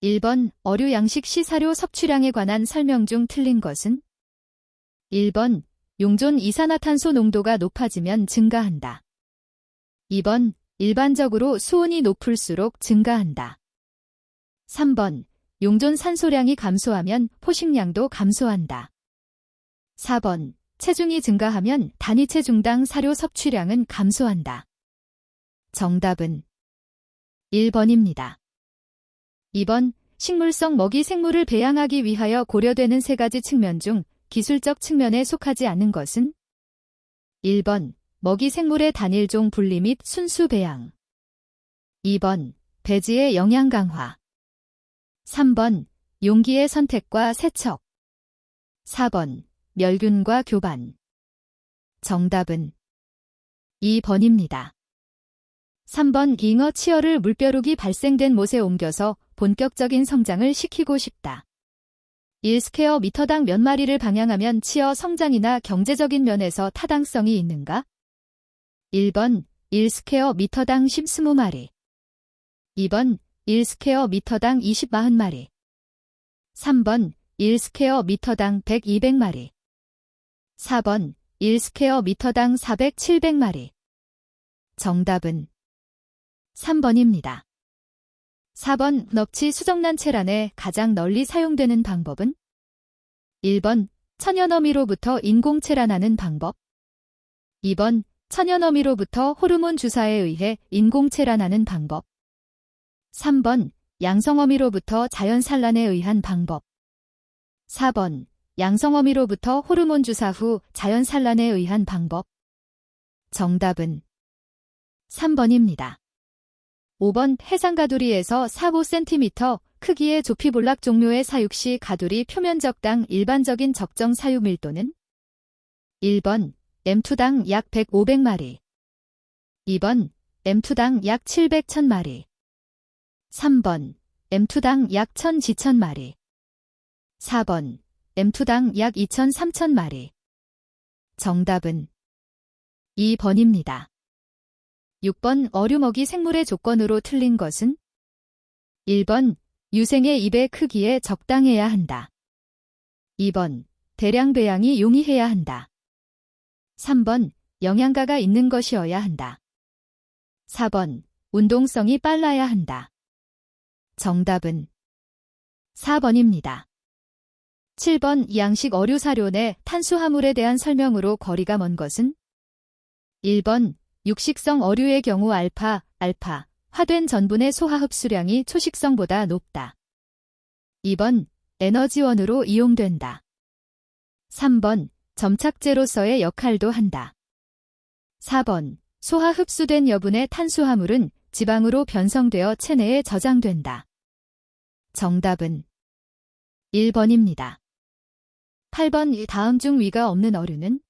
1번 어류 양식 시 사료 섭취량에 관한 설명 중 틀린 것은? 1번 용존 이산화탄소 농도가 높아지면 증가한다. 2번 일반적으로 수온이 높을수록 증가한다. 3번 용존 산소량이 감소하면 포식량도 감소한다. 4번 체중이 증가하면 단위 체중당 사료 섭취량은 감소한다. 정답은 1번입니다. 2번 식물성 먹이 생물을 배양하기 위하여 고려되는 세 가지 측면 중 기술적 측면에 속하지 않는 것은? 1번 먹이 생물의 단일종 분리 및 순수 배양. 2번 배지의 영양 강화. 3번 용기의 선택과 세척. 4번 멸균과 교반. 정답은 2번입니다. 3번 잉어 치어를 물벼룩이 발생된 못에 옮겨서 본격적인 성장을 시키고 싶다. 1스퀘어 미터당 몇 마리를 방양하면 치어 성장이나 경제적인 면에서 타당성이 있는가? 1번 1스퀘어 미터당 10-20마리. 2번 1스퀘어 미터당 20-40마리. 3번 1스퀘어 미터당 100-200마리. 4번 1스퀘어 미터당 400-700마리. 정답은 3번입니다. 4번 넙치 수정란체란에 가장 널리 사용되는 방법은? 1번 천연어미로부터 인공체란하는 방법. 2번 천연어미로부터 호르몬 주사에 의해 인공체란하는 방법. 3번 양성어미로부터 자연산란에 의한 방법. 4번 양성어미로부터 호르몬 주사 후 자연산란에 의한 방법. 정답은 3번입니다. 5번 해상가두리에서 4-5cm 크기의 조피볼락 종묘의 사육 시 가두리 표면적당 일반적인 적정 사육 밀도는? 1번 M2당 약 100-500마리. 2번 M2당 약 700-1000마리. 3번 M2당 약 1000-2000마리. 4번 M2당 약 2000-3000마리. 정답은 2번입니다. 6번 어류 먹이 생물의 조건으로 틀린 것은? 1번 유생의 입의 크기에 적당해야 한다. 2번 대량 배양이 용이해야 한다. 3번 영양가가 있는 것이어야 한다. 4번 운동성이 빨라야 한다. 정답은 4번입니다. 7번 양식 어류 사료 내 탄수화물에 대한 설명으로 거리가 먼 것은? 1번 육식성 어류의 경우 알파, 화된 전분의 소화 흡수량이 초식성보다 높다. 2번 에너지원으로 이용된다. 3번 점착제로서의 역할도 한다. 4번 소화 흡수된 여분의 탄수화물은 지방으로 변성되어 체내에 저장된다. 정답은 1번입니다. 8번 이 다음 중 위가 없는 어류는?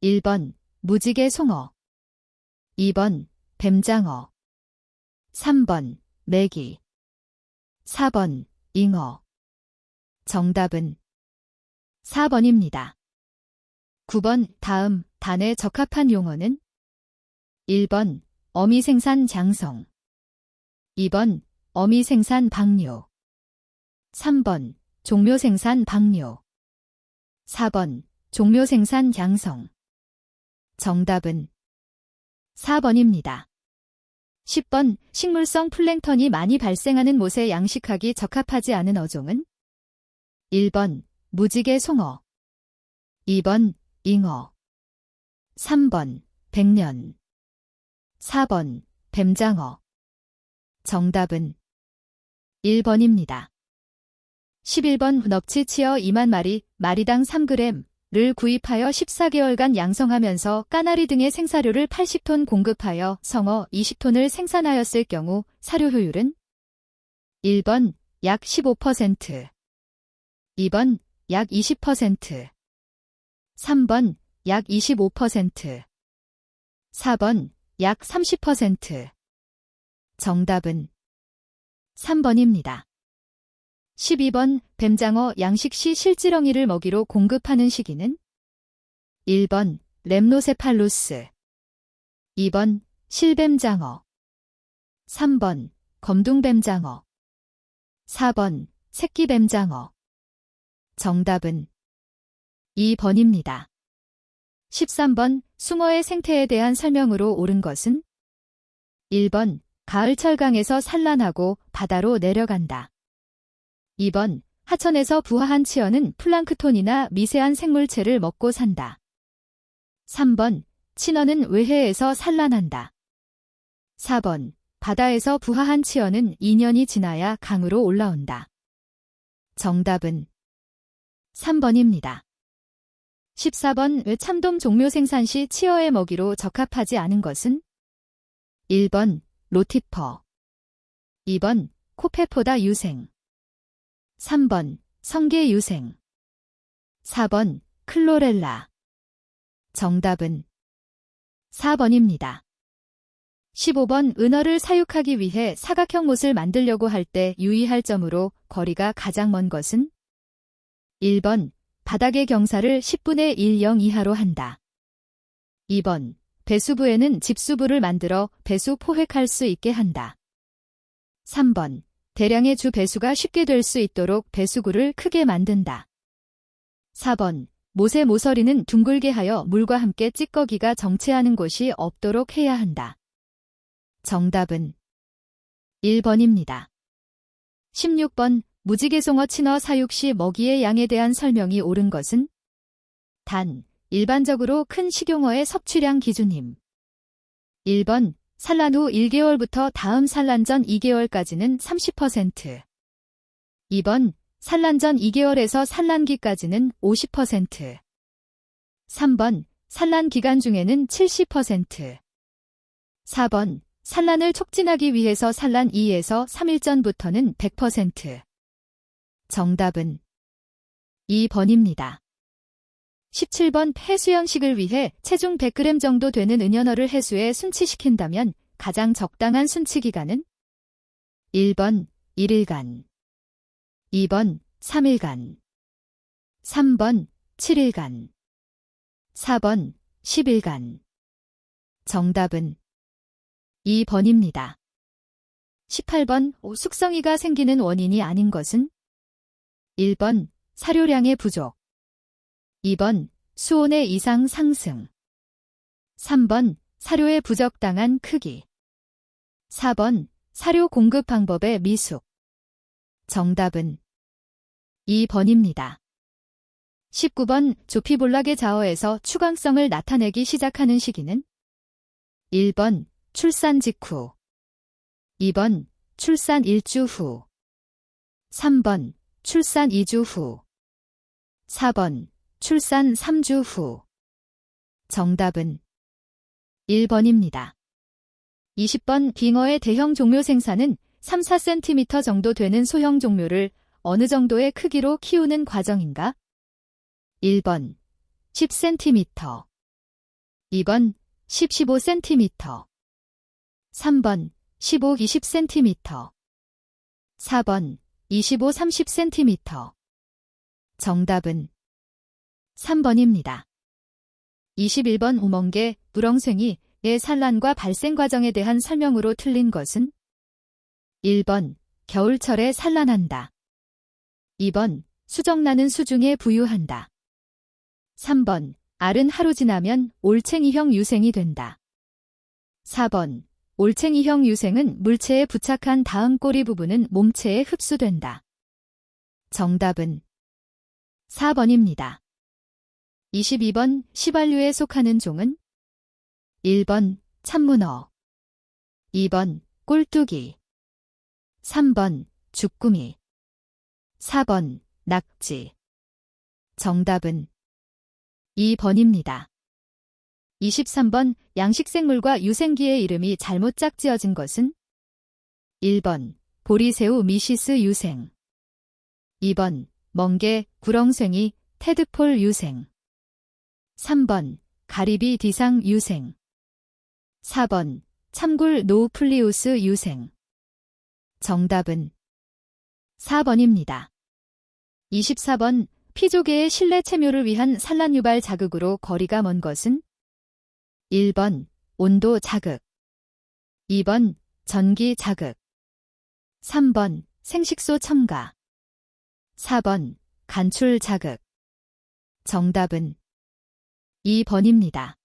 1번 무지개 송어. 2번 뱀장어. 3번 메기. 4번 잉어. 정답은 4번입니다. 9번 다음 단에 적합한 용어는? 1번 어미생산 장성. 2번 어미생산 방류. 3번 종묘생산 방류. 4번 종묘생산 양성. 정답은 4번입니다. 10번 식물성 플랭턴이 많이 발생하는 못에 양식하기 적합하지 않은 어종은? 1번 무지개 송어. 2번 잉어. 3번 백년. 4번 뱀장어. 정답은 1번입니다. 11번 넙치 치어 2만 마리, 마리당 3g를 구입하여 14개월간 양성하면서 까나리 등의 생사료를 80톤 공급하여 성어 20톤을 생산하였을 경우 사료 효율은? 1번 약 15%. 2번 약 20%. 3번 약 25%. 4번 약 30%. 정답은 3번입니다. 12번 뱀장어 양식 시 실지렁이를 먹이로 공급하는 시기는? 1번 램노세팔루스. 2번 실뱀장어. 3번 검둥뱀장어. 4번 새끼 뱀장어. 정답은 2번입니다. 13번 숭어의 생태에 대한 설명으로 옳은 것은 1번 가을철 강에서 산란하고 바다로 내려간다. 2번 하천에서 부화한 치어는 플랑크톤이나 미세한 생물체를 먹고 산다. 3번 친어는 외해에서 산란한다. 4번 바다에서 부화한 치어는 2년이 지나야 강으로 올라온다. 정답은 3번입니다. 14번 참돔 종묘 생산 시 치어의 먹이로 적합하지 않은 것은 1번 로티퍼, 2번 코페포다 유생, 3번 성게 유생, 4번 클로렐라. 정답은 4번입니다. 15번 은어를 사육하기 위해 사각형 못을 만들려고 할 때 유의할 점으로 거리가 가장 먼 것은 1번 바닥의 경사를 10분의 1영 이하로 한다. 2번 배수부에는 집수부를 만들어 배수 포획할 수 있게 한다. 3번 대량의 주 배수가 쉽게 될 수 있도록 배수구를 크게 만든다. 4번 못의 모서리는 둥글게 하여 물과 함께 찌꺼기가 정체하는 곳이 없도록 해야 한다. 정답은 1번입니다. 16번 무지개송어 친어 사육 시 먹이의 양에 대한 설명이 옳은 것은 단, 일반적으로 큰 식용어의 섭취량 기준임. 1번 산란 후 1개월부터 다음 산란 전 2개월까지는 30%. 2번 산란 전 2개월에서 산란기까지는 50%. 3번 산란 기간 중에는 70%. 4번 산란을 촉진하기 위해서 산란 2에서 3일 전부터는 100%. 정답은 2번입니다. 17번 해수연식을 위해 체중 100g 정도 되는 은연어를 해수에 순치시킨다면 가장 적당한 순치 기간은 1번 1일간, 2번 3일간, 3번 7일간, 4번 10일간. 정답은 2번입니다. 18번 숙성이가 생기는 원인이 아닌 것은 1번 사료량의 부족, 2번 수온의 이상 상승, 3번 사료의 부적당한 크기, 4번 사료 공급 방법의 미숙. 정답은 2번입니다. 19번 조피볼락의 자어에서 추강성을 나타내기 시작하는 시기는 1번 출산 직후, 2번 출산 1주 후, 3번 출산 2주 후, 4번 출산 3주 후. 정답은 1번입니다. 20번 빙어의 대형 종묘 생산은 3, 4cm 정도 되는 소형 종묘를 어느 정도의 크기로 키우는 과정인가? 1번 10cm, 2번 10, 15cm, 3번 15, 20cm, 4번 25, 30cm. 정답은 3번입니다. 21번 우멍게, 물엉생이의 산란과 발생 과정에 대한 설명으로 틀린 것은 1번 겨울철에 산란한다. 2번 수정나는 수중에 부유한다. 3번 알은 하루 지나면 올챙이형 유생이 된다. 4번 올챙이형 유생은 물체에 부착한 다음 꼬리 부분은 몸체에 흡수된다. 정답은 4번입니다. 22번 시발류에 속하는 종은 1번 참문어, 2번 꼴뚜기, 3번 주꾸미, 4번 낙지. 정답은 2번입니다. 23번 양식생물과 유생기의 이름이 잘못 짝지어진 것은 1번 보리새우 미시스 유생, 2번 멍게, 구렁쇠이, 테드폴 유생, 3번 가리비 디상 유생, 4번 참굴 노우플리우스 유생. 정답은 4번입니다. 24번 피조개의 실내 체묘를 위한 산란 유발 자극으로 거리가 먼 것은 1번 온도 자극, 2번 전기 자극, 3번 생식소 첨가. 4번 간출 자극. 정답은 2번입니다.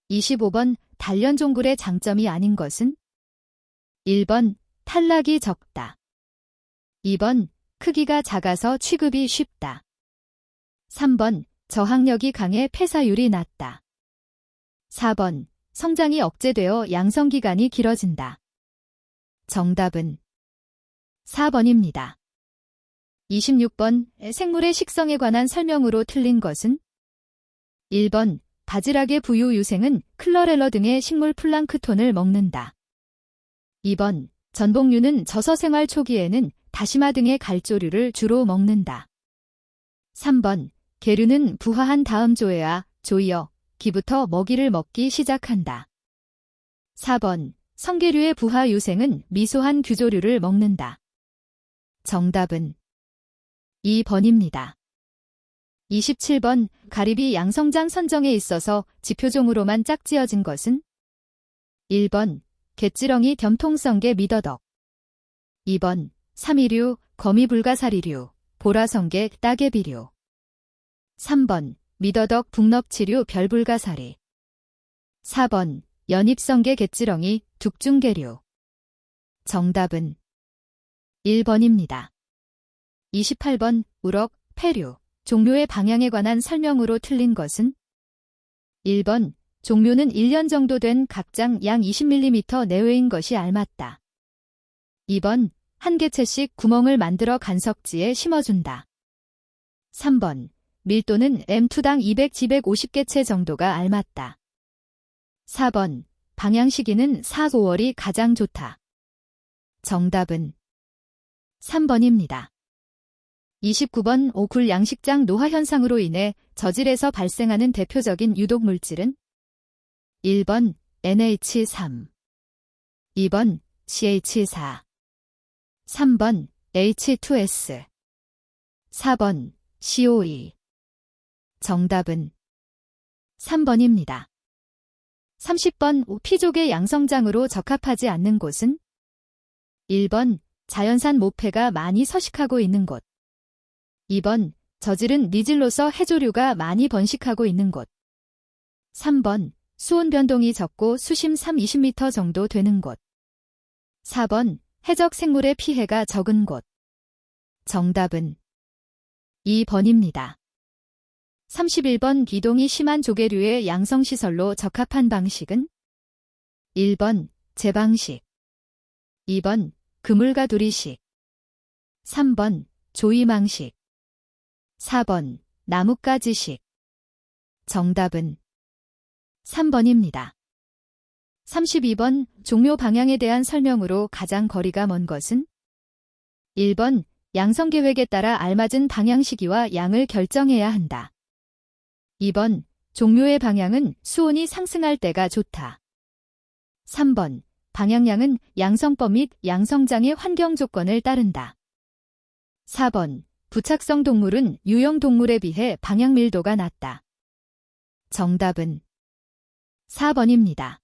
25번 단련종굴의 장점이 아닌 것은? 1번 탈락이 적다. 2번 크기가 작아서 취급이 쉽다. 3번 저항력이 강해 폐사율이 낮다. 4번 성장이 억제되어 양성기간이 길어진다. 정답은 4번입니다. 26번 생물의 식성에 관한 설명으로 틀린 것은? 1번 바지락의 부유 유생은 클러렐러 등의 식물 플랑크톤을 먹는다. 2번 전복류는 저서생활 초기에는 다시마 등의 갈조류를 주로 먹는다. 3번 계류는 부화한 다음 조에아, 조이어, 기부터 먹이를 먹기 시작한다. 4번 성계류의 부화 유생은 미소한 규조류를 먹는다. 정답은 2번입니다. 27번 가리비 양성장 선정에 있어서 지표종으로만 짝지어진 것은? 1번 갯지렁이 겸통성게 미더덕. 2번 삼이류, 거미불가사리류, 보라성게 따개비류. 3번 미더덕 북넙치류 별불가사리. 4번 연잎성게 갯지렁이 둑중개류. 정답은 1번입니다. 28번 우럭, 폐류, 종묘의 방향에 관한 설명으로 틀린 것은? 1번 종묘는 1년 정도 된 각장 양 20mm 내외인 것이 알맞다. 2번 한 개체씩 구멍을 만들어 간석지에 심어준다. 3번 밀도는 M2당 200-250개체 정도가 알맞다. 4번 방향 시기는 4, 5월이 가장 좋다. 정답은 3번입니다. 29번 오굴 양식장 노화 현상으로 인해 저질에서 발생하는 대표적인 유독 물질은? 1번 NH3, 2번 CH4, 3번 H2S, 4번 CO2. 정답은 3번입니다. 30번 피족의 양성장으로 적합하지 않는 곳은? 1번 자연산 모패가 많이 서식하고 있는 곳. 2번 저질은 니질로서 해조류가 많이 번식하고 있는 곳. 3번 수온 변동이 적고 수심 3-20m 정도 되는 곳. 4번 해적 생물의 피해가 적은 곳. 정답은 2번입니다. 31번 기동이 심한 조개류의 양성시설로 적합한 방식은? 1번 제방식, 2번 그물가두리식, 3번 조이망식, 4번 나뭇가지식. 정답은 3번입니다. 32번 종묘 방향에 대한 설명으로 가장 거리가 먼 것은? 1번 양성계획에 따라 알맞은 방향 시기와 양을 결정해야 한다. 2번 종묘의 방향은 수온이 상승할 때가 좋다. 3번 방향량은 양성법 및 양성장의 환경 조건을 따른다. 4번 부착성 동물은 유형 동물에 비해 방향 밀도가 낮다. 정답은 4번입니다.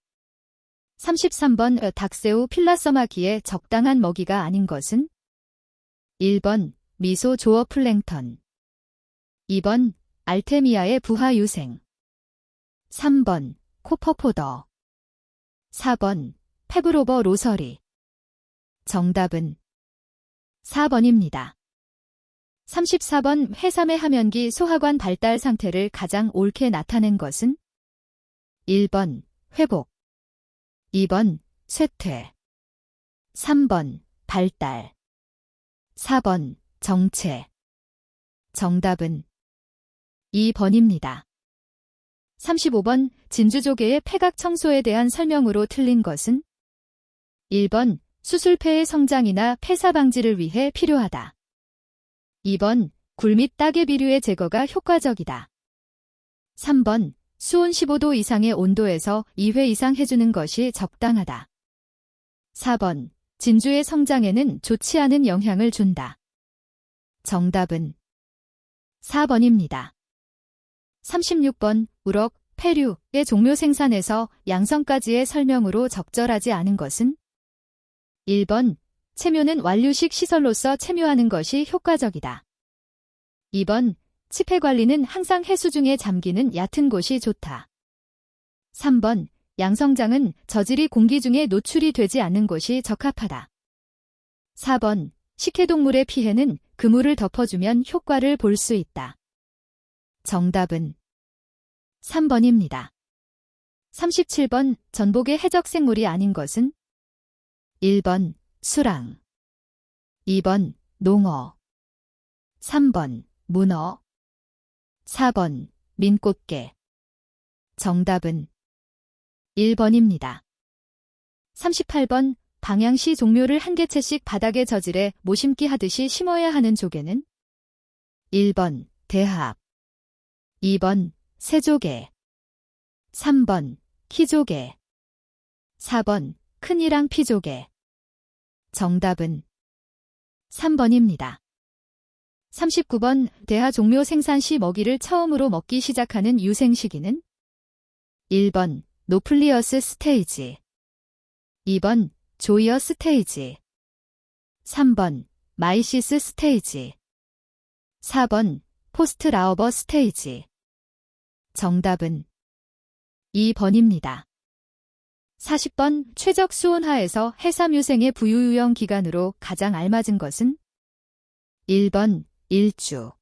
33번 닭새우 필라서마기에 적당한 먹이가 아닌 것은? 1번 미소 조어 플랭턴, 2번 알테미아의 부화 유생, 3번 코퍼포더, 4번 페브로버 로서리. 정답은 4번입니다. 34번 해삼의 하면기 소하관 발달 상태를 가장 옳게 나타낸 것은? 1번 회복, 2번 쇠퇴, 3번 발달, 4번 정체. 정답은 2번입니다. 35번 진주조개의 폐각 청소에 대한 설명으로 틀린 것은? 1번 수술폐의 성장이나 폐사 방지를 위해 필요하다. 2번 굴 및 따개비류의 제거가 효과적이다. 3번 수온 15도 이상의 온도에서 2회 이상 해주는 것이 적당하다. 4번 진주의 성장에는 좋지 않은 영향을 준다. 정답은 4번입니다. 36번 우럭, 폐류의 종묘 생산에서 양성까지의 설명으로 적절하지 않은 것은? 1번 체묘는 완류식 시설로서 체묘하는 것이 효과적이다. 2번, 치폐 관리는 항상 해수 중에 잠기는 얕은 곳이 좋다. 3번, 양성장은 저질이 공기 중에 노출이 되지 않는 곳이 적합하다. 4번, 식해동물의 피해는 그물을 덮어주면 효과를 볼 수 있다. 정답은 3번입니다. 37번, 전복의 해적 생물이 아닌 것은? 1번, 수랑. 2번, 농어. 3번, 문어. 4번, 민꽃게. 정답은 1번입니다. 38번, 방향시 종묘를 한 개체씩 바닥에 저질해 모심기 하듯이 심어야 하는 조개는? 1번, 대합. 2번, 새조개. 3번, 키조개. 4번, 큰이랑 피조개. 정답은 3번입니다. 39번, 대하 종묘 생산 시 먹이를 처음으로 먹기 시작하는 유생 시기는? 1번, 노플리어스 스테이지. 2번, 조이어 스테이지. 3번, 마이시스 스테이지. 4번, 포스트 라어버 스테이지. 정답은 2번입니다. 40번, 최적 수온하에서 해삼 유생의 부유유형 기간으로 가장 알맞은 것은? 1번, 1주.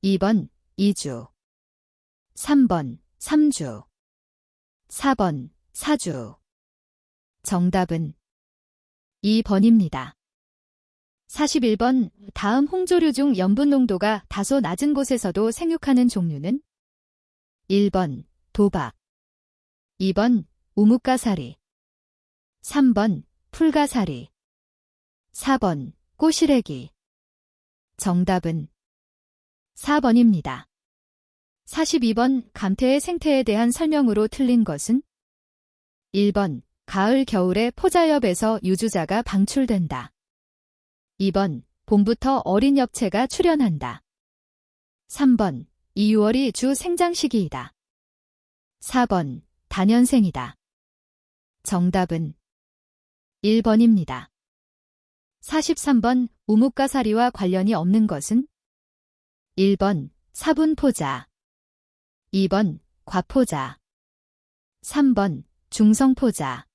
2번, 2주. 3번, 3주. 4번, 4주. 정답은 2번입니다. 41번, 다음 홍조류 중 염분 농도가 다소 낮은 곳에서도 생육하는 종류는? 1번, 도박. 2번, 우뭇가사리. 3번, 풀가사리. 4번, 꼬시래기. 정답은 4번입니다. 42번, 감태의 생태에 대한 설명으로 틀린 것은? 1번, 가을 겨울에 포자엽에서 유주자가 방출된다. 2번, 봄부터 어린 엽채가 출현한다. 3번, 2, 6월이 주 생장 시기이다. 4번, 다년생이다. 정답은 1번입니다. 43번, 우뭇가사리와 관련이 없는 것은? 1번, 사분포자. 2번, 과포자. 3번, 중성포자.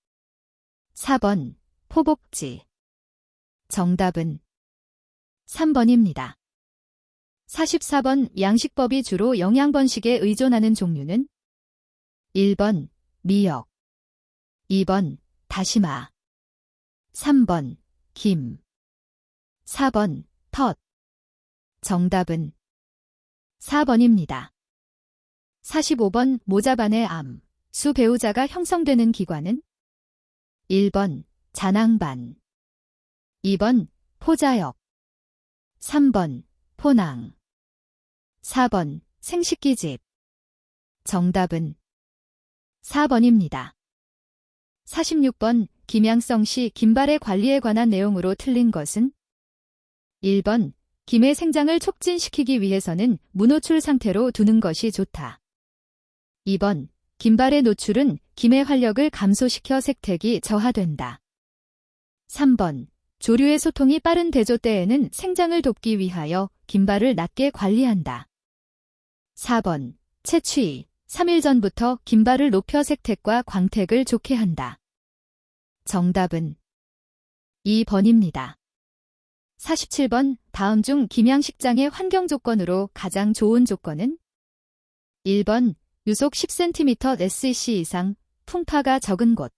4번, 포복지. 정답은 3번입니다. 44번, 양식법이 주로 영양번식에 의존하는 종류는? 1번, 미역. 2번, 다시마. 3번, 김. 4번, 텄. 정답은 4번입니다. 45번, 모자반의 암, 수 배우자가 형성되는 기관은? 1번, 잔항반. 2번, 포자역. 3번, 포낭. 4번, 생식기집. 정답은 4번입니다. 46번, 김양성 시 김발의 관리에 관한 내용으로 틀린 것은? 1번, 김의 생장을 촉진시키기 위해서는 무노출 상태로 두는 것이 좋다. 2번, 김발의 노출은 김의 활력을 감소시켜 색택이 저하된다. 3번, 조류의 소통이 빠른 대조 때에는 생장을 돕기 위하여 김발을 낮게 관리한다. 4번, 채취, 3일 전부터 김발을 높여 색택과 광택을 좋게 한다. 정답은 2번입니다. 47번, 다음 중 김양식장의 환경 조건으로 가장 좋은 조건은? 1번, 유속 10cm SEC 이상, 풍파가 적은 곳.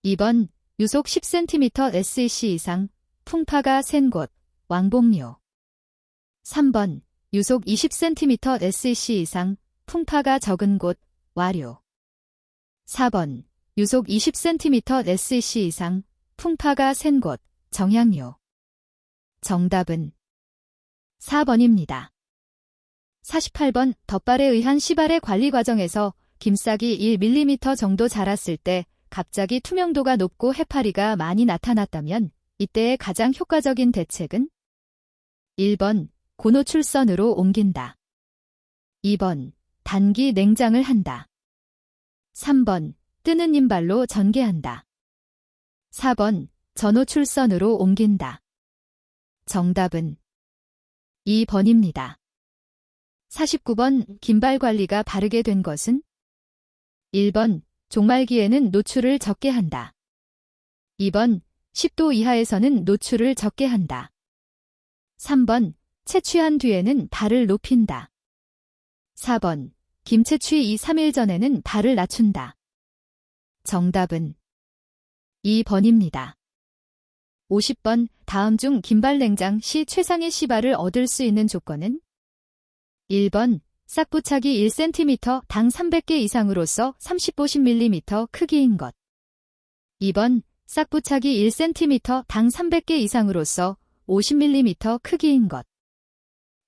2번, 유속 10cm SEC 이상, 풍파가 센 곳, 왕복류. 3번, 유속 20cm SEC 이상, 풍파가 적은 곳, 와류. 4번, 유속 20cm SEC 이상, 풍파가 센 곳, 정향류. 정답은 4번입니다. 48번, 덧발에 의한 시발의 관리 과정에서 김싹이 1mm 정도 자랐을 때 갑자기 투명도가 높고 해파리가 많이 나타났다면 이때의 가장 효과적인 대책은? 1번, 고노출선으로 옮긴다. 2번, 단기 냉장을 한다. 3번, 뜨는 인발로 전개한다. 4번, 전호출선으로 옮긴다. 정답은 2번입니다. 49번 긴발 관리가 바르게 된 것은 1번 종말기에는 노출을 적게 한다. 2번 10도 이하에서는 노출을 적게 한다. 3번 채취한 뒤에는 발을 높인다. 4번 김 채취 2, 3일 전에는 발을 낮춘다. 정답은 2번입니다. 50번 다음 중 긴발 냉장 시 최상의 시발을 얻을 수 있는 조건은 1번 싹부착이 1cm 당 300개 이상으로서 30-50mm 크기인 것. 2번 싹부착이 1cm 당 300개 이상으로서 50mm 크기인 것.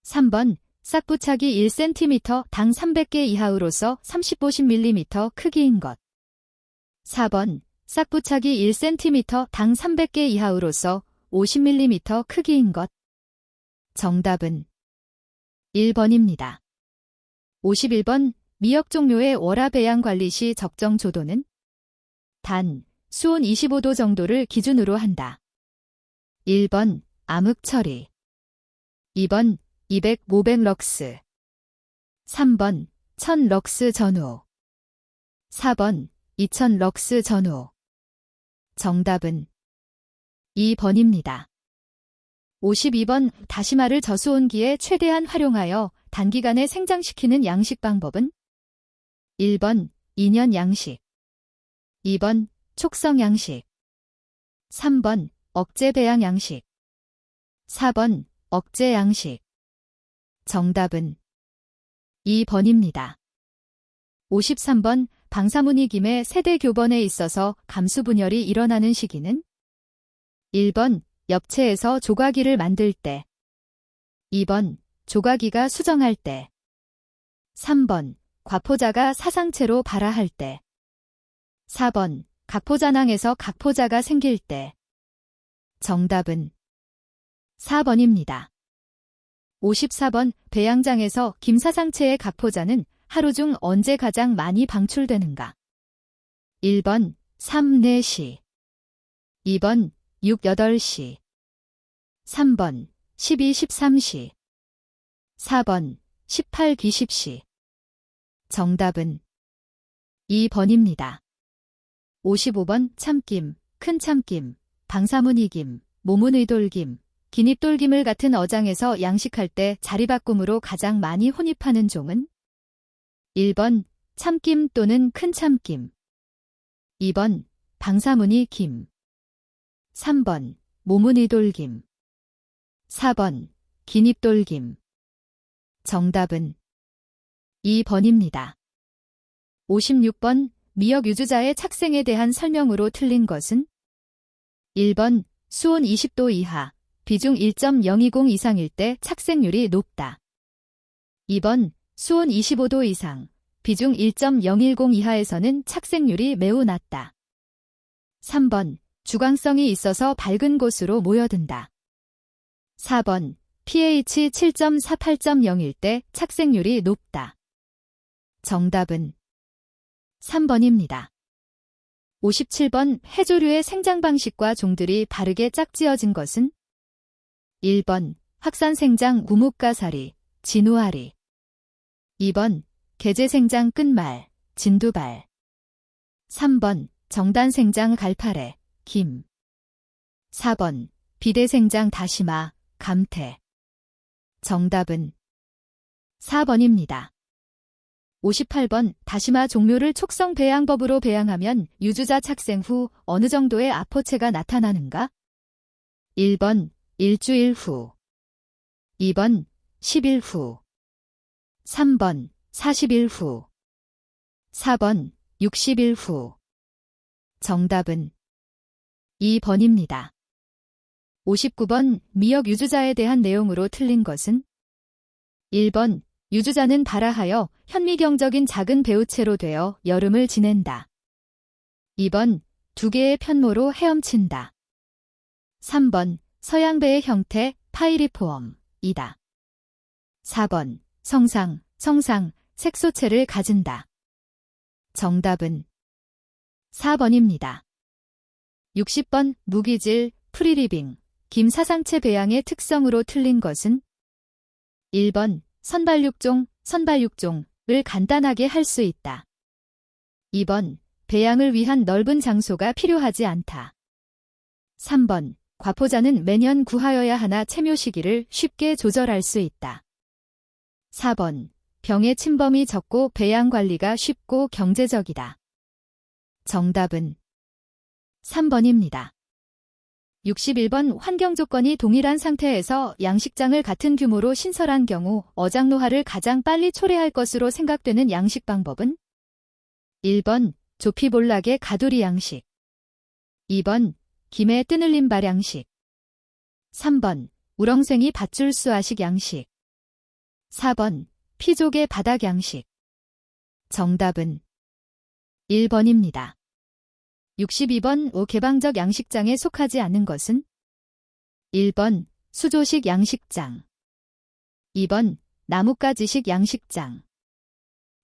3번 싹부착이 1cm 당 300개 이하로서 30-50mm 크기인 것. 4번 싹부착이 1cm 당 300개 이하로서 50mm 크기인 것. 정답은 1번입니다. 51번 미역 종묘의 월화 배양 관리 시 적정 조도는 단, 수온 25도 정도를 기준으로 한다. 1번 암흑 처리 2번 200, 500 럭스 3번 1000 럭스 전후 4번 2000 럭스 전후. 정답은 2번입니다. 52번 다시마를 저수온기에 최대한 활용하여 단기간에 생장시키는 양식 방법은 1번 2년 양식 2번 촉성 양식 3번 억제 배양 양식 4번 억제 양식. 정답은 2번입니다. 53번 방사무늬 김의 세대 교번에 있어서 감수분열이 일어나는 시기는 1번 엽채에서 조가기를 만들 때 2번 조가기가 수정할 때 3번 과포자가 사상체로 발화할 때 4번 각포자낭에서 각포자가 생길 때. 정답은 4번입니다. 54번 배양장에서 김사상체의 각포자는 하루 중 언제 가장 많이 방출되는가? 1번 3, 4시 2번 6, 8시 3번 12, 13시 4번 18, 20시. 정답은 2번입니다. 55번 참김, 큰 참김, 방사무늬김, 모문의돌김, 기닙돌김을 같은 어장에서 양식할 때 자리바꿈으로 가장 많이 혼입하는 종은 1번 참김 또는 큰 참김 2번 방사무늬김 3번 모문의돌김 4번 기닙돌김. 정답은 2번입니다. 56번 미역 유주자의 착생에 대한 설명으로 틀린 것은 1번 수온 20도 이하, 비중 1.020 이상일 때 착생률이 높다. 2번 수온 25도 이상, 비중 1.010 이하에서는 착생률이 매우 낮다. 3번 주광성이 있어서 밝은 곳으로 모여든다. 4번 pH 7.4, 8.0일 때 착생률이 높다. 정답은 3번입니다. 57번 해조류의 생장 방식과 종들이 바르게 짝지어진 것은 1번 확산생장 우뭇가사리, 진우아리 2번 계제생장 끝말, 진두발 3번 정단생장 갈파래, 김 4번 비대생장 다시마, 감태. 정답은 4번입니다. 58번 다시마 종묘를 촉성 배양법으로 배양하면 유주자 착생 후 어느 정도의 아포체가 나타나는가? 1번 일주일 후 2번 10일 후 3번 40일 후 4번 60일 후. 정답은 2번입니다. 59번 미역 유주자에 대한 내용으로 틀린 것은 1번 유주자는 발화하여 현미경적인 작은 배우체로 되어 여름을 지낸다. 2번 두 개의 편모로 헤엄친다. 3번 서양배의 형태 파이리포엄이다. 4번 성상, 색소체를 가진다. 정답은 4번입니다. 60번 무기질, 프리리빙, 김사상체 배양의 특성으로 틀린 것은 1번 선발육종을 간단하게 할 수 있다. 2번 배양을 위한 넓은 장소가 필요하지 않다. 3번 과포자는 매년 구하여야 하나 체묘 시기를 쉽게 조절할 수 있다. 4번 병의 침범이 적고 배양 관리가 쉽고 경제적이다. 정답은 3번입니다. 61번 환경 조건이 동일한 상태에서 양식장을 같은 규모로 신설한 경우 어장노화를 가장 빨리 초래할 것으로 생각되는 양식 방법은 1번 조피볼락의 가두리 양식, 2번 김의 뜨늘림 발양식, 3번 우렁생이 밧줄 수아식 양식, 4번 피족의 바닥 양식. 정답은 1번입니다. 62번 개방적 양식장에 속하지 않는 것은 1번 수조식 양식장, 2번 나뭇가지식 양식장,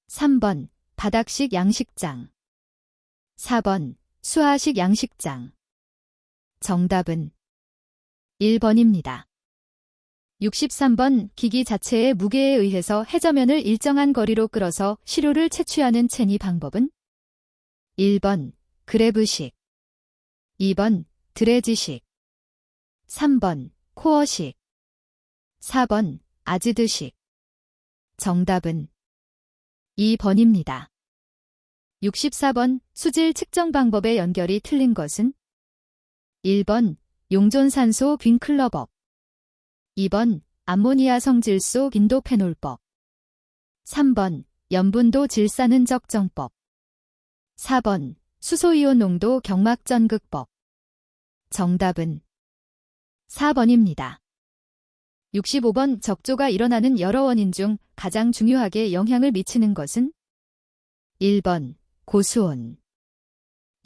3번 바닥식 양식장, 4번 수하식 양식장. 정답은 1번입니다. 63번 기기 자체의 무게에 의해서 해저면을 일정한 거리로 끌어서 시료를 채취하는 체니 방법은 1번 그래브식, 2번 드레지식, 3번 코어식, 4번 아지드식. 정답은 2번입니다. 64번 수질 측정 방법의 연결이 틀린 것은 1번 용존산소 빈클러법, 2번 암모니아 성질소 인도페놀법, 3번 염분도 질산 적정법, 4번 수소이온 농도 경막전극법. 정답은 4번입니다. 65번 적조가 일어나는 여러 원인 중 가장 중요하게 영향을 미치는 것은 1번 고수온,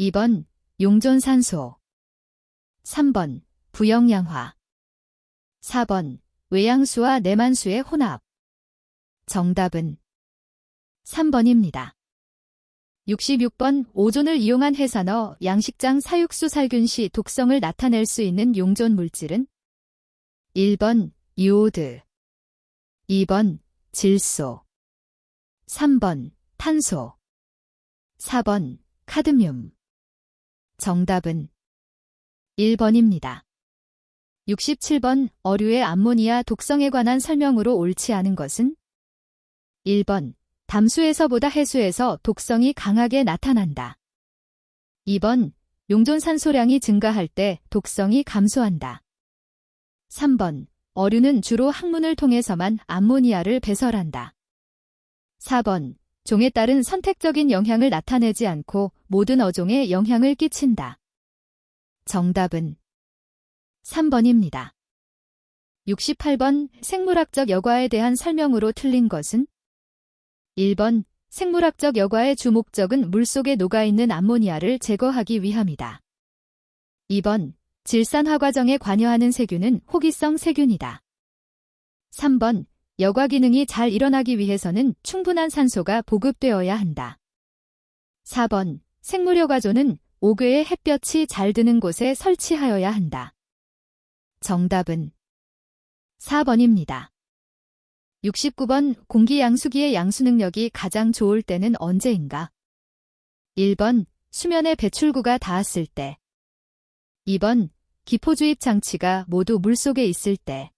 2번 용존산소, 3번 부영양화, 4번 외양수와 내만수의 혼합. 정답은 3번입니다. 66번 오존을 이용한 해산어 양식장 사육수 살균 시 독성을 나타낼 수 있는 용존 물질은 1번 이오드, 2번 질소, 3번 탄소, 4번 카드뮴. 정답은 1번입니다. 67번 어류의 암모니아 독성에 관한 설명으로 옳지 않은 것은 1번 담수에서보다 해수에서 독성이 강하게 나타난다. 2번 용존산소량이 증가할 때 독성이 감소한다. 3번 어류는 주로 항문을 통해서만 암모니아를 배설한다. 4번 종에 따른 선택적인 영향을 나타내지 않고 모든 어종에 영향을 끼친다. 정답은 3번입니다. 68번 생물학적 여과에 대한 설명으로 틀린 것은 1번 생물학적 여과의 주목적은 물속에 녹아있는 암모니아를 제거하기 위함이다. 2번 질산화 과정에 관여하는 세균은 호기성 세균이다. 3번 여과 기능이 잘 일어나기 위해서는 충분한 산소가 보급되어야 한다. 4번 생물여과조는 5궤의 햇볕이 잘 드는 곳에 설치하여야 한다. 정답은 4번입니다. 69번 공기 양수기의 양수 능력이 가장 좋을 때는 언제인가? 1번 수면의 배출구가 닿았을 때, 2번 기포 주입 장치가 모두 물속에 있을 때,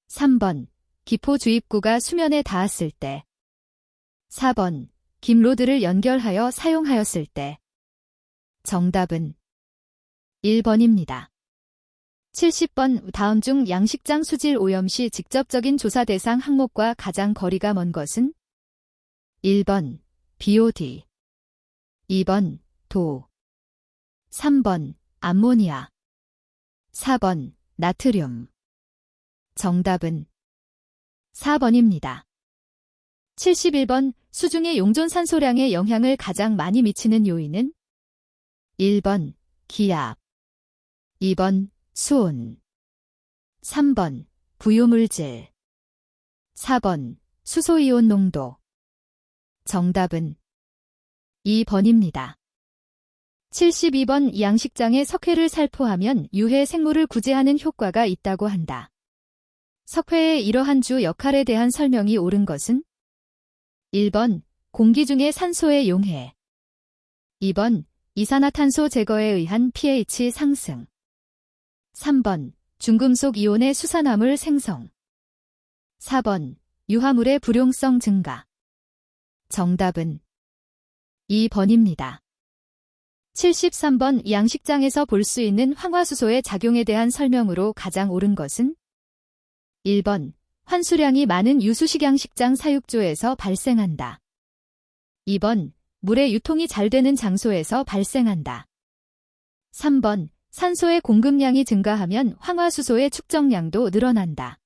3번 기포 주입구가 수면에 닿았을 때, 4번 김로드를 연결하여 사용하였을 때. 정답은 1번입니다. 70번 다음 중 양식장 수질 오염 시 직접적인 조사 대상 항목과 가장 거리가 먼 것은 1번 BOD, 2번 도, 3번 암모니아, 4번 나트륨. 정답은 4번입니다. 71번 수중의 용존산소량에 영향을 가장 많이 미치는 요인은 1번 기압, 2번 수온, 3번 부유물질, 4번 수소이온 농도. 정답은 2번입니다. 72번 양식장에 석회를 살포하면 유해 생물을 구제하는 효과가 있다고 한다. 석회의 이러한 주 역할에 대한 설명이 옳은 것은 1번 공기 중의 산소의 용해 2번 이산화탄소 제거에 의한 pH 상승 3번 중금속 이온의 수산화물 생성 4번 유화물의 불용성 증가 정답은 2번입니다. 73번 양식장에서 볼 수 있는 황화수소의 작용에 대한 설명으로 가장 옳은 것은 1번 환수량이 많은 유수식 양식장 사육조에서 발생한다. 2번 물의 유통이 잘 되는 장소에서 발생한다. 3번 산소의 공급량이 증가하면 황화수소의 축적량도 늘어난다.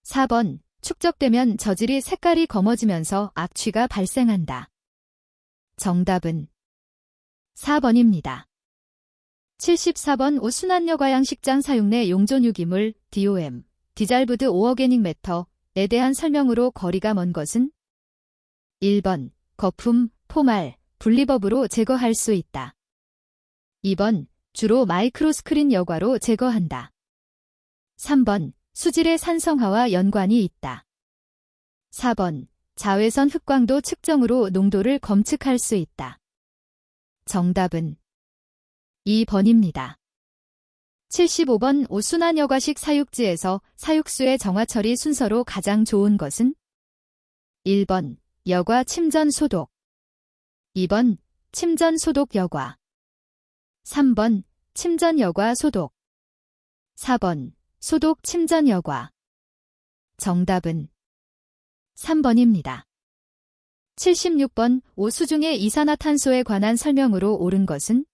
4번 축적되면 저질이 색깔이 검어지면서 악취가 발생한다. 정답은 4번입니다. 74번 오순환여과 양식장 사육 내 용존 유기물 DOM, 디잘브드 오어게닉 매터에 대한 설명으로 거리가 먼 것은 1번 거품, 포말, 분리법으로 제거할 수 있다. 2번 주로 마이크로스크린 여과로 제거한다. 3번 수질의 산성화와 연관이 있다. 4번 자외선 흑광도 측정으로 농도를 검측할 수 있다. 정답은 2번입니다. 75번 오순환여과식 사육지에서 사육수의 정화 처리 순서로 가장 좋은 것은 1번 여과 침전 소독 2번 침전 소독 여과 3번 침전 여과 소독 4번 소독 침전 여과 정답은 3번입니다. 76번 오수중의 이산화탄소에 관한 설명으로 옳은 것은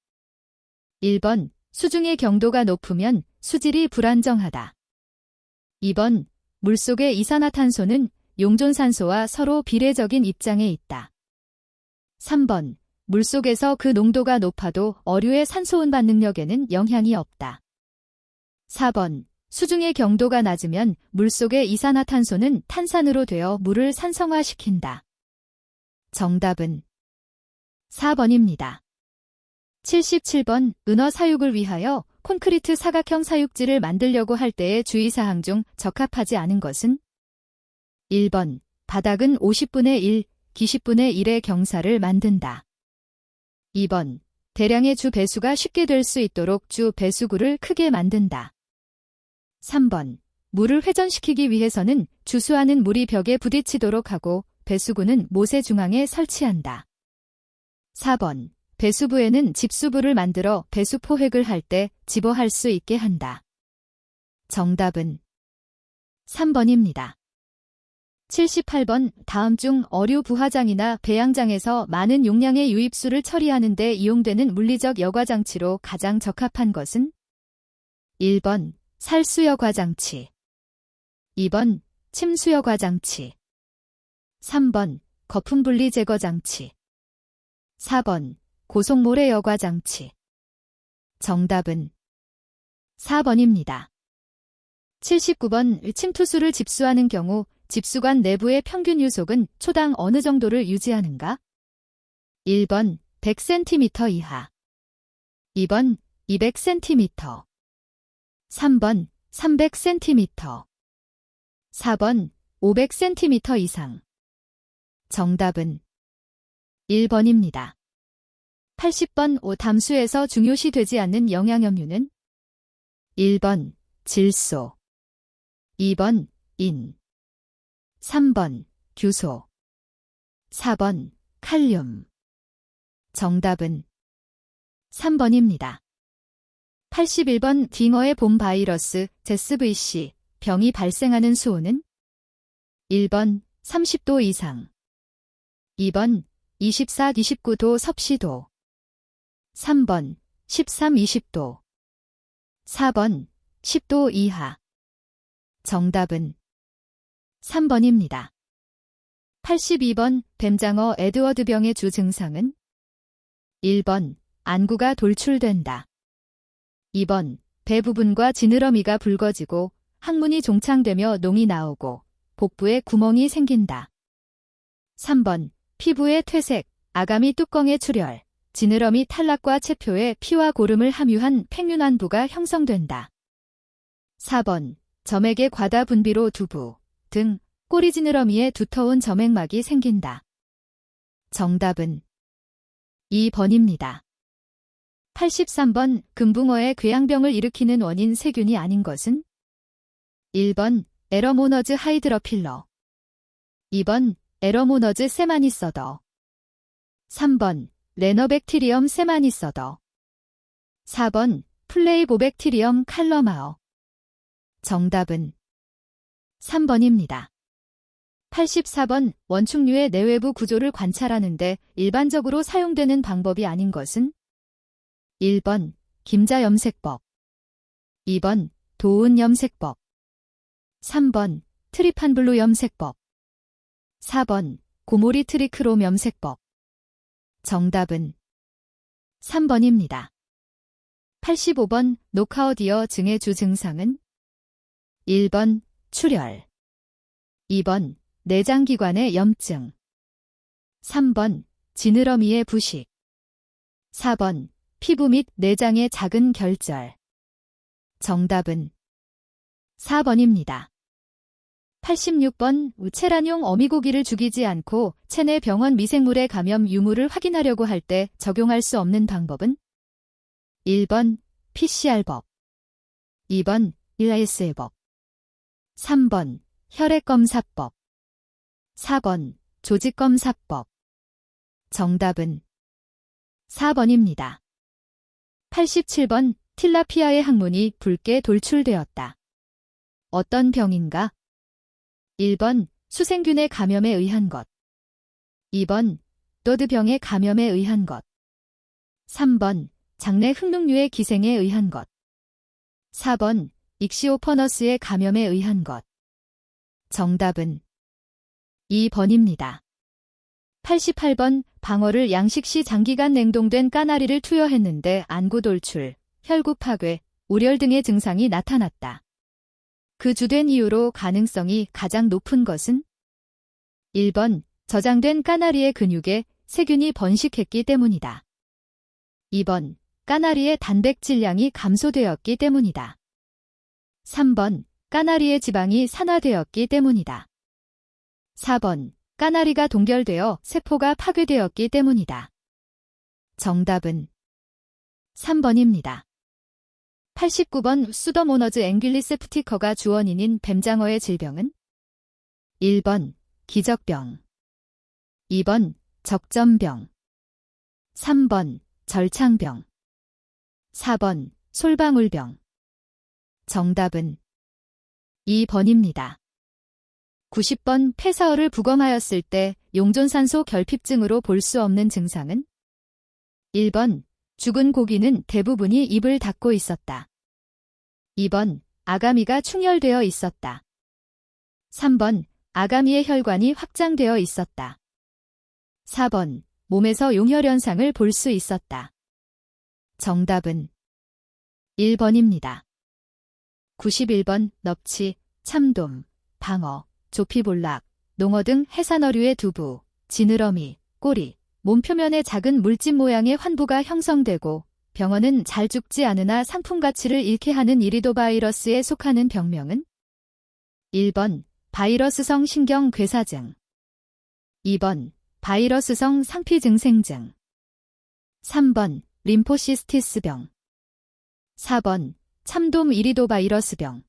1번 수중의 경도가 높으면 수질이 불안정하다. 2번 물속의 이산화탄소는 용존산소와 서로 비례적인 입장에 있다. 3번 물속에서 그 농도가 높아도 어류의 산소 운반 능력에는 영향이 없다. 4번 수중의 경도가 낮으면 물속의 이산화탄소는 탄산으로 되어 물을 산성화시킨다. 정답은 4번입니다. 77번 은어 사육을 위하여 콘크리트 사각형 사육지를 만들려고 할 때의 주의사항 중 적합하지 않은 것은 1번 바닥은 50분의 1, 기십분의 1의 경사를 만든다. 2번 대량의 주 배수가 쉽게 될 수 있도록 주 배수구를 크게 만든다. 3번 물을 회전시키기 위해서는 주수하는 물이 벽에 부딪히도록 하고 배수구는 못의 중앙에 설치한다. 4번 배수부에는 집수부를 만들어 배수 포획을 할 때 집어할 수 있게 한다. 정답은 3번입니다. 78번 다음 중 어류 부화장이나 배양장에서 많은 용량의 유입수를 처리하는 데 이용되는 물리적 여과장치로 가장 적합한 것은 1번 살수여과장치 2번 침수여과장치 3번 거품분리 제거장치 4번 고속모래 여과장치 정답은 4번입니다. 79번 침투수를 집수하는 경우 집수관 내부의 평균 유속은 초당 어느 정도를 유지하는가? 1번 100cm 이하 2번 200cm 3번 300cm 4번 500cm 이상 정답은 1번입니다. 80번 담수에서 중요시 되지 않는 영양염류는 1번 질소 2번 인 3번 규소 4번 칼륨 정답은 3번입니다. 81번 딩어의 봄 바이러스 ZVC 병이 발생하는 수온은 1번 30도 이상 2번 24-29도 섭씨도 3번 13-20도 4번 10도 이하 정답은 3번입니다. 82번 뱀장어 에드워드병의 주 증상은 1번 안구가 돌출된다. 2번 배 부분과 지느러미가 붉어지고 항문이 종창되며 농이 나오고 복부에 구멍이 생긴다. 3번 피부의 퇴색, 아가미 뚜껑의 출혈, 지느러미 탈락과 체표에 피와 고름을 함유한 팽윤환부가 형성된다. 4번 점액의 과다 분비로 두부 등 꼬리 지느러미에 두터운 점액막이 생긴다. 정답은 2번입니다. 83번 금붕어의 궤양병을 일으키는 원인 세균이 아닌 것은? 1번 에러모너즈 하이드러필러 2번 에러모너즈 세마니서더 3번 레너백티리엄 세마니서더 4번 플레이보백티리엄 칼러마어 정답은 3번입니다. 84번 원충류의 내외부 구조를 관찰하는데 일반적으로 사용되는 방법이 아닌 것은? 1번 김자염색법 2번 도운염색법 3번 트리판블루 염색법 4번 고모리 트리크롬 염색법 정답은 3번입니다. 85번 노카우디어 증의 주 증상은? 1번 출혈 2번 내장기관의 염증 3번 지느러미의 부식 4번 피부 및 내장의 작은 결절 정답은 4번입니다. 86번 체란용 어미고기를 죽이지 않고 체내 병원 미생물의 감염 유무를 확인하려고 할 때 적용할 수 없는 방법은? 1번 PCR법 2번 일라이스법 3번 혈액검사법 4번 조직검사법 정답은 4번입니다. 87번 틸라피아의 항문이 붉게 돌출되었다. 어떤 병인가? 1번 수생균의 감염에 의한 것 2번 또드병의 감염에 의한 것 3번 장내 흑눅류의 기생에 의한 것 4번 익시오퍼너스의 감염에 의한 것 정답은 2번입니다. 88번 방어를 양식 시 장기간 냉동된 까나리를 투여했는데 안구 돌출, 혈구 파괴, 우렬 등의 증상이 나타났다. 그 주된 이유로 가능성이 가장 높은 것은? 1번 저장된 까나리의 근육에 세균이 번식했기 때문이다. 2번 까나리의 단백질량이 감소되었기 때문이다. 3번 까나리의 지방이 산화되었기 때문이다. 4번 까나리가 동결되어 세포가 파괴되었기 때문이다. 정답은 3번입니다. 89번 수더모너즈 앵귤리스 프티커가 주원인인 뱀장어의 질병은? 1번 기적병 2번 적점병 3번 절창병 4번 솔방울병 정답은 2번입니다. 90번 폐사어를 부검하였을 때 용존산소 결핍증으로 볼 수 없는 증상은? 1번 죽은 고기는 대부분이 입을 닫고 있었다. 2번 아가미가 충혈되어 있었다. 3번 아가미의 혈관이 확장되어 있었다. 4번 몸에서 용혈 현상을 볼 수 있었다. 정답은 1번입니다. 91번 넙치, 참돔, 방어, 조피볼락, 농어 등 해산어류의 두부, 지느러미, 꼬리, 몸 표면에 작은 물집 모양의 환부가 형성되고 병원은 잘 죽지 않으나 상품 가치를 잃게 하는 이리도바이러스에 속하는 병명은? 1번 바이러스성 신경괴사증 2번 바이러스성 상피증생증 3번 림포시스티스병 4번 참돔 이리도바이러스병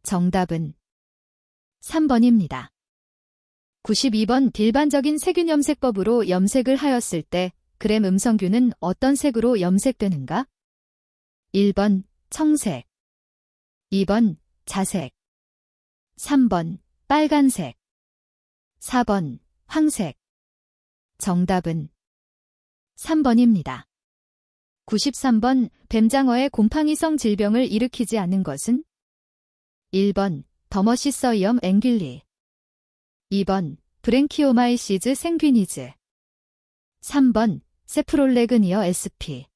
정답은 3번입니다. 92번 일반적인 세균 염색법으로 염색을 하였을 때 그램 음성균은 어떤 색으로 염색되는가? 1번 청색 2번 자색 3번 빨간색 4번 황색 정답은 3번입니다. 93번 뱀장어의 곰팡이성 질병을 일으키지 않는 것은? 1번 더머시서이엄 앵귤리 2번 브랭키오마이시즈 생귀니즈 3번 세프롤레그니어 sp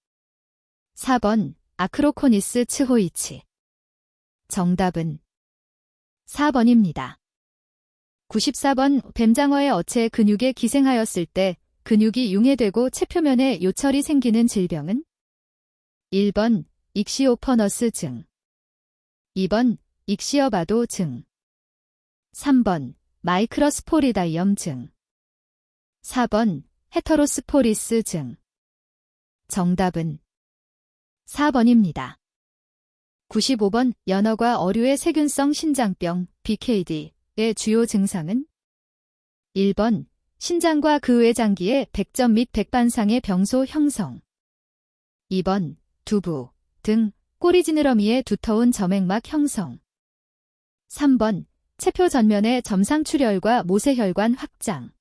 4번 아크로코니스 츠호이치 정답은 4번입니다. 94번 뱀장어의 어체 근육에 기생하였을 때 근육이 융해되고 체표면에 요철이 생기는 질병은? 1번 익시오퍼너스증, 2번 익시어바도증, 3번 마이크로스포리다이엄증, 4번 헤터로스포리스증. 정답은 4번입니다. 95번 연어과 어류의 세균성 신장병 BKD의 주요 증상은? 1번 신장과 그 외 장기의 백점 및 백반상의 병소 형성, 2번 두부, 등, 꼬리 지느러미의 두터운 점액막 형성, 3번 체표 전면의 점상출혈과 모세혈관 확장,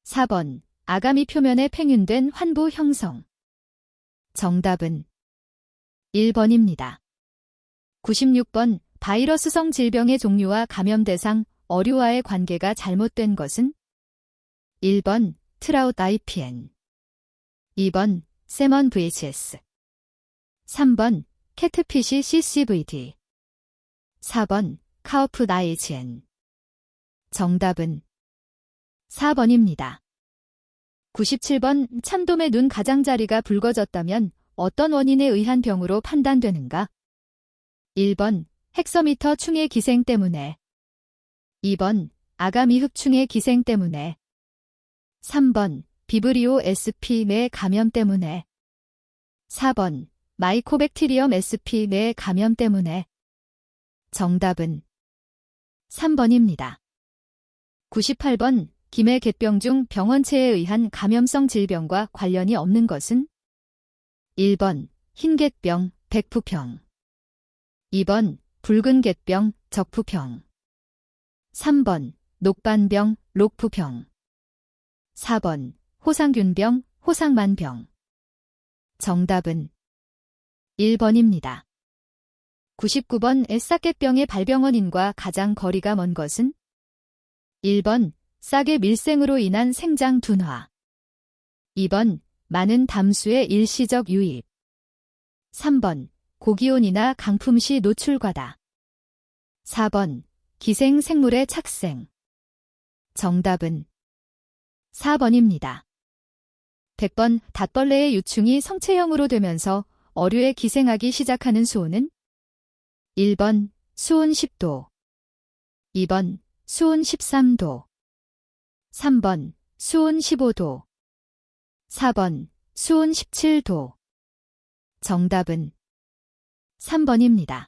4번 아가미 표면에 팽윤된 환부 형성. 정답은 1번입니다. 96번 바이러스성 질병의 종류와 감염 대상 어류와의 관계가 잘못된 것은? 1번 트라우트 IPN, 2번 세먼 VHS, 3번 캐트피시 CCVD, 4번 카우프 나이지엔. 정답은 4번입니다. 97번 참돔의 눈 가장자리가 붉어졌다면 어떤 원인에 의한 병으로 판단되는가? 1번 헥서미터 충의 기생 때문에, 2번 아가미 흑충의 기생 때문에, 3번 비브리오 SP 내 감염 때문에, 4번 마이코백티리엄 SP 내 감염 때문에. 정답은 3번입니다. 98번 김해 갯병 중 병원체에 의한 감염성 질병과 관련이 없는 것은? 1번 흰갯병 백푸평, 2번 붉은 갯병 적푸평, 3번 녹반병 록푸평, 4번 호상균병 호상만병. 정답은 1번입니다. 99번 싸개병의 발병원인과 가장 거리가 먼 것은? 1번 싹의 밀생으로 인한 생장 둔화, 2번 많은 담수의 일시적 유입, 3번 고기온이나 강품 시 노출과다, 4번 기생 생물의 착생. 정답은 4번입니다. 100번 닷벌레의 유충이 성체형으로 되면서 어류에 기생하기 시작하는 수온은? 1번 수온 10도, 2번 수온 13도, 3번 수온 15도, 4번 수온 17도. 정답은 3번입니다.